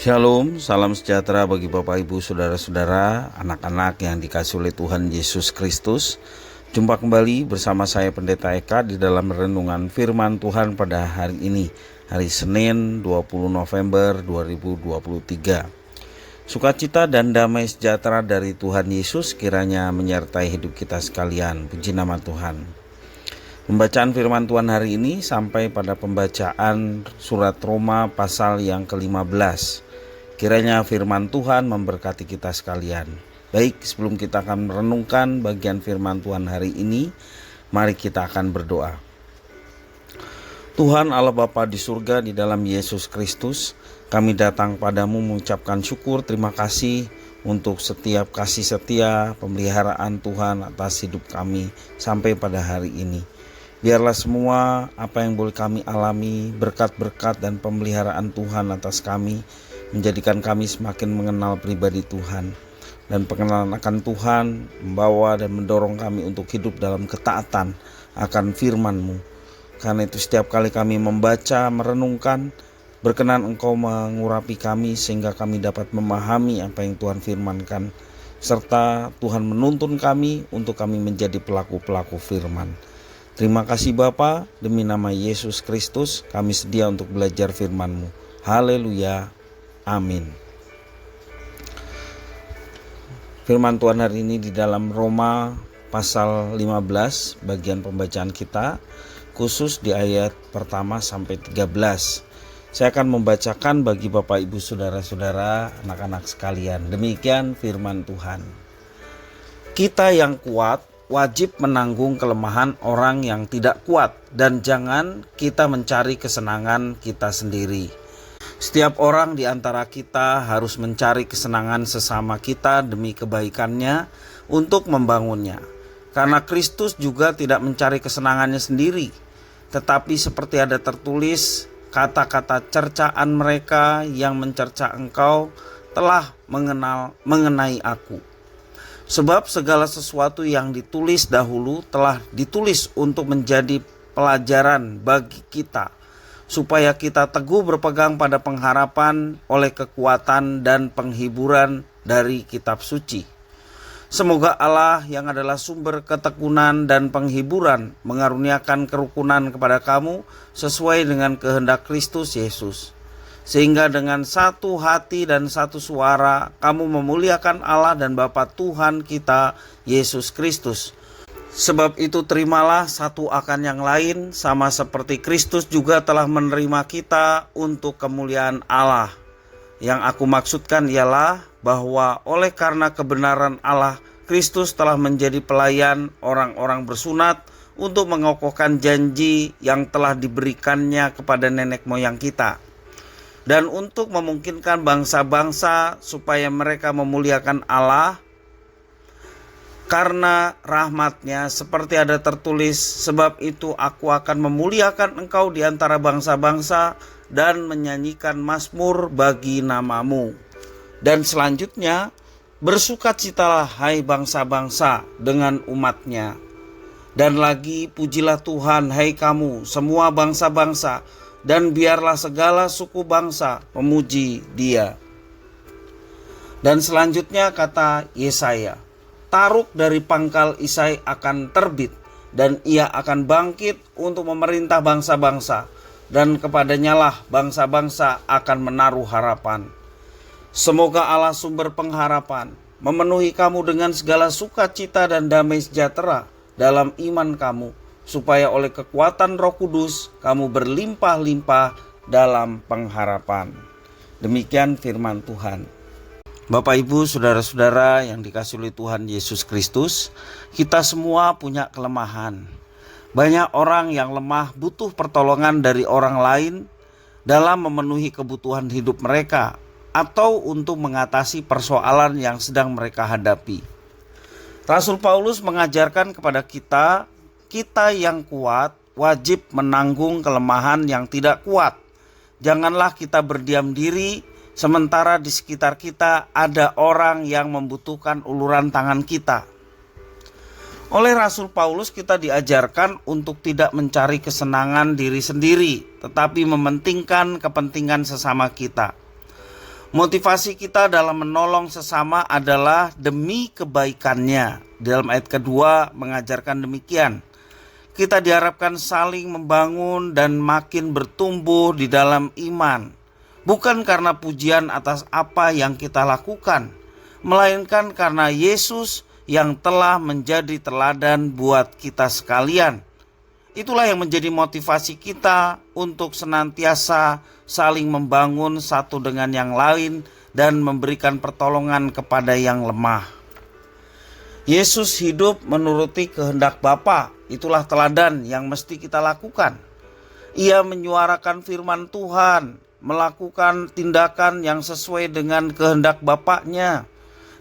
Shalom, salam sejahtera bagi Bapak Ibu Saudara-saudara, anak-anak yang dikasihi oleh Tuhan Yesus Kristus. Jumpa kembali bersama saya Pendeta Eka di dalam renungan firman Tuhan pada hari ini, hari Senin 20 November 2023. Sukacita dan damai sejahtera dari Tuhan Yesus kiranya menyertai hidup kita sekalian. Puji nama Tuhan. Pembacaan firman Tuhan hari ini sampai pada pembacaan surat Roma pasal yang ke-15. Kiranya firman Tuhan memberkati kita sekalian. Baik, sebelum kita akan merenungkan bagian firman Tuhan hari ini, mari kita akan berdoa. Tuhan Allah Bapa di surga, di dalam Yesus Kristus, kami datang padamu mengucapkan syukur, terima kasih untuk setiap kasih setia, pemeliharaan Tuhan atas hidup kami sampai pada hari ini. Biarlah semua apa yang boleh kami alami, berkat-berkat dan pemeliharaan Tuhan atas kami, menjadikan kami semakin mengenal pribadi Tuhan. Dan pengenalan akan Tuhan membawa dan mendorong kami untuk hidup dalam ketaatan akan firman-Mu. Karena itu setiap kali kami membaca, merenungkan, berkenan Engkau mengurapi kami sehingga kami dapat memahami apa yang Tuhan firmankan. Serta Tuhan menuntun kami untuk kami menjadi pelaku-pelaku firman. Terima kasih Bapa, demi nama Yesus Kristus kami sedia untuk belajar firman-Mu. Haleluya, amin. Firman Tuhan hari ini di dalam Roma pasal 15 bagian pembacaan kita, khusus di ayat pertama sampai 13. Saya akan membacakan bagi Bapak Ibu Saudara-saudara, anak-anak sekalian. Demikian firman Tuhan. Kita yang kuat wajib menanggung kelemahan orang yang tidak kuat, dan jangan kita mencari kesenangan kita sendiri. Setiap orang di antara kita harus mencari kesenangan sesama kita demi kebaikannya untuk membangunnya. Karena Kristus juga tidak mencari kesenangannya sendiri, tetapi seperti ada tertulis, kata-kata cercaan mereka yang mencerca engkau telah mengenai aku. Sebab segala sesuatu yang ditulis dahulu telah ditulis untuk menjadi pelajaran bagi kita, supaya kita teguh berpegang pada pengharapan oleh kekuatan dan penghiburan dari kitab suci. Semoga Allah yang adalah sumber ketekunan dan penghiburan mengaruniakan kerukunan kepada kamu sesuai dengan kehendak Kristus Yesus. Sehingga dengan satu hati dan satu suara kamu memuliakan Allah dan Bapa Tuhan kita Yesus Kristus. Sebab itu terimalah satu akan yang lain, sama seperti Kristus juga telah menerima kita untuk kemuliaan Allah. Yang aku maksudkan ialah bahwa oleh karena kebenaran Allah, Kristus telah menjadi pelayan orang-orang bersunat untuk mengokohkan janji yang telah diberikannya kepada nenek moyang kita. Dan untuk memungkinkan bangsa-bangsa supaya mereka memuliakan Allah karena rahmat-Nya, seperti ada tertulis, sebab itu aku akan memuliakan engkau di antara bangsa-bangsa dan menyanyikan mazmur bagi namamu. Dan selanjutnya, bersukacitalah hai bangsa-bangsa dengan umat-Nya. Dan lagi pujilah Tuhan hai kamu semua bangsa-bangsa, dan biarlah segala suku bangsa memuji Dia. Dan selanjutnya kata Yesaya, taruk dari pangkal Isai akan terbit, dan ia akan bangkit untuk memerintah bangsa-bangsa, dan kepadanya lah bangsa-bangsa akan menaruh harapan. Semoga Allah sumber pengharapan memenuhi kamu dengan segala sukacita dan damai sejahtera dalam iman kamu, supaya oleh kekuatan Roh Kudus kamu berlimpah-limpah dalam pengharapan. Demikian firman Tuhan. Bapak Ibu Saudara-saudara yang dikasihi oleh Tuhan Yesus Kristus, kita semua punya kelemahan. Banyak orang yang lemah butuh pertolongan dari orang lain dalam memenuhi kebutuhan hidup mereka atau untuk mengatasi persoalan yang sedang mereka hadapi. Rasul Paulus mengajarkan kepada kita yang kuat wajib menanggung kelemahan yang tidak kuat. Janganlah kita berdiam diri sementara di sekitar kita ada orang yang membutuhkan uluran tangan kita. Oleh Rasul Paulus kita diajarkan untuk tidak mencari kesenangan diri sendiri, tetapi mementingkan kepentingan sesama kita. Motivasi kita dalam menolong sesama adalah demi kebaikannya. Dalam ayat kedua mengajarkan demikian. Kita diharapkan saling membangun dan makin bertumbuh di dalam iman. Bukan karena pujian atas apa yang kita lakukan, melainkan karena Yesus yang telah menjadi teladan buat kita sekalian. Itulah yang menjadi motivasi kita untuk senantiasa saling membangun satu dengan yang lain dan memberikan pertolongan kepada yang lemah. Yesus hidup menuruti kehendak Bapa. Itulah teladan yang mesti kita lakukan. Ia menyuarakan firman Tuhan, melakukan tindakan yang sesuai dengan kehendak Bapaknya.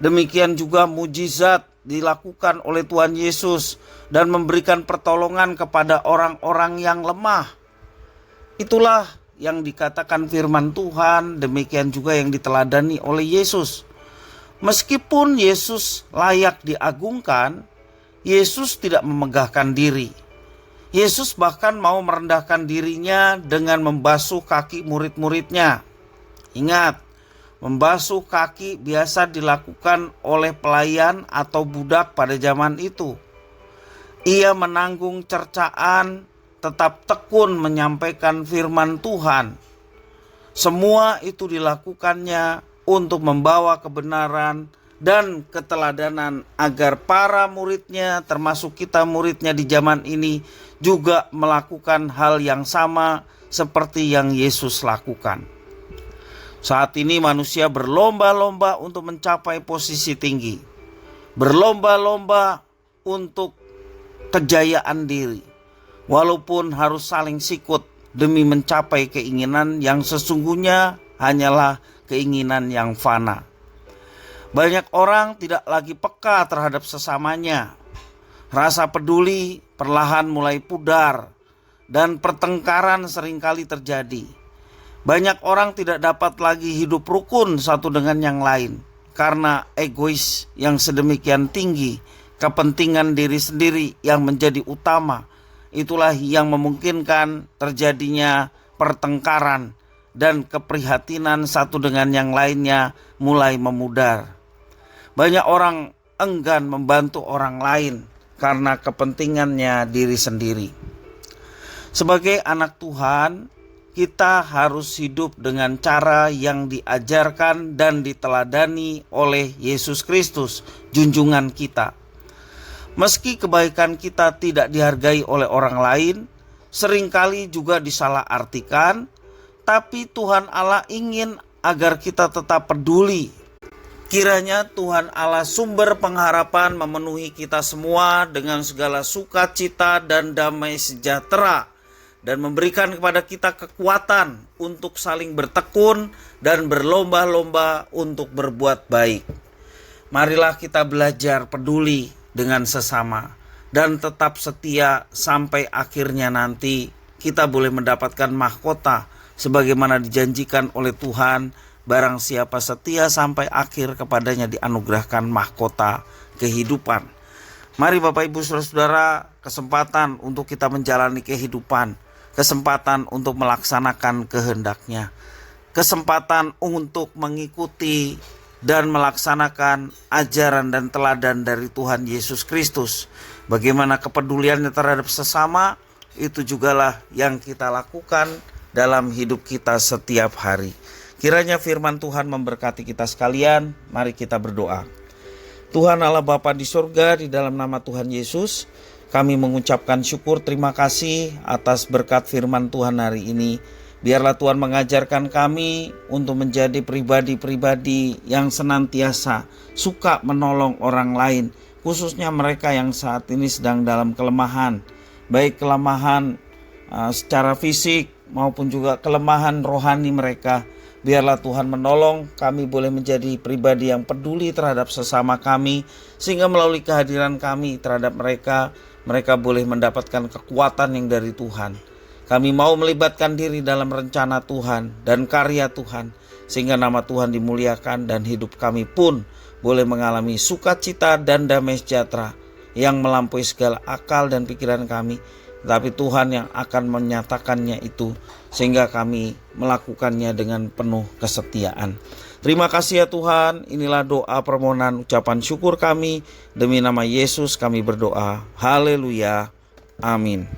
Demikian juga mujizat dilakukan oleh Tuhan Yesus dan memberikan pertolongan kepada orang-orang yang lemah. Itulah yang dikatakan firman Tuhan, demikian juga yang diteladani oleh Yesus. Meskipun Yesus layak diagungkan, Yesus tidak memegahkan diri. Yesus bahkan mau merendahkan dirinya dengan membasuh kaki murid-muridnya. Ingat, membasuh kaki biasa dilakukan oleh pelayan atau budak pada zaman itu. Ia menanggung cercaan, tetap tekun menyampaikan firman Tuhan. Semua itu dilakukannya untuk membawa kebenaran dan keteladanan agar para muridnya, termasuk kita muridnya di zaman ini, juga melakukan hal yang sama seperti yang Yesus lakukan. Saat ini manusia berlomba-lomba untuk mencapai posisi tinggi, berlomba-lomba untuk kejayaan diri, walaupun harus saling sikut demi mencapai keinginan yang sesungguhnya hanyalah keinginan yang fana. Banyak orang tidak lagi peka terhadap sesamanya. Rasa peduli perlahan mulai pudar dan pertengkaran seringkali terjadi. Banyak orang tidak dapat lagi hidup rukun satu dengan yang lain karena egois yang sedemikian tinggi, kepentingan diri sendiri yang menjadi utama. Itulah yang memungkinkan terjadinya pertengkaran dan keprihatinan satu dengan yang lainnya mulai memudar. Banyak orang enggan membantu orang lain karena kepentingannya diri sendiri. Sebagai anak Tuhan, kita harus hidup dengan cara yang diajarkan dan diteladani oleh Yesus Kristus, junjungan kita. Meski kebaikan kita tidak dihargai oleh orang lain, seringkali juga disalahartikan, tapi Tuhan Allah ingin agar kita tetap peduli. Kiranya Tuhan Allah sumber pengharapan memenuhi kita semua dengan segala sukacita dan damai sejahtera, dan memberikan kepada kita kekuatan untuk saling bertekun dan berlomba-lomba untuk berbuat baik. Marilah kita belajar peduli dengan sesama dan tetap setia sampai akhirnya nanti kita boleh mendapatkan mahkota sebagaimana dijanjikan oleh Tuhan. Barang siapa setia sampai akhir, kepadanya dianugerahkan mahkota kehidupan. Mari Bapak Ibu Saudara-saudara, kesempatan untuk kita menjalani kehidupan, kesempatan untuk melaksanakan kehendak-Nya, kesempatan untuk mengikuti dan melaksanakan ajaran dan teladan dari Tuhan Yesus Kristus. Bagaimana kepeduliannya terhadap sesama, itu jugalah yang kita lakukan dalam hidup kita setiap hari. Kiranya firman Tuhan memberkati kita sekalian. Mari kita berdoa. Tuhan Allah Bapa di surga, di dalam nama Tuhan Yesus, kami mengucapkan syukur terima kasih atas berkat firman Tuhan hari ini. Biarlah Tuhan mengajarkan kami untuk menjadi pribadi-pribadi yang senantiasa suka menolong orang lain, khususnya mereka yang saat ini sedang dalam kelemahan, baik kelemahan secara fisik maupun juga kelemahan rohani mereka. Biarlah Tuhan menolong kami boleh menjadi pribadi yang peduli terhadap sesama kami, sehingga melalui kehadiran kami terhadap mereka boleh mendapatkan kekuatan yang dari Tuhan. Kami mau melibatkan diri dalam rencana Tuhan dan karya Tuhan, sehingga nama Tuhan dimuliakan dan hidup kami pun boleh mengalami sukacita dan damai sejahtera yang melampaui segala akal dan pikiran kami. Tapi Tuhan yang akan menyatakannya itu, sehingga kami melakukannya dengan penuh kesetiaan. Terima kasih ya Tuhan, inilah doa permohonan ucapan syukur kami. Demi nama Yesus kami berdoa. Haleluya. Amin.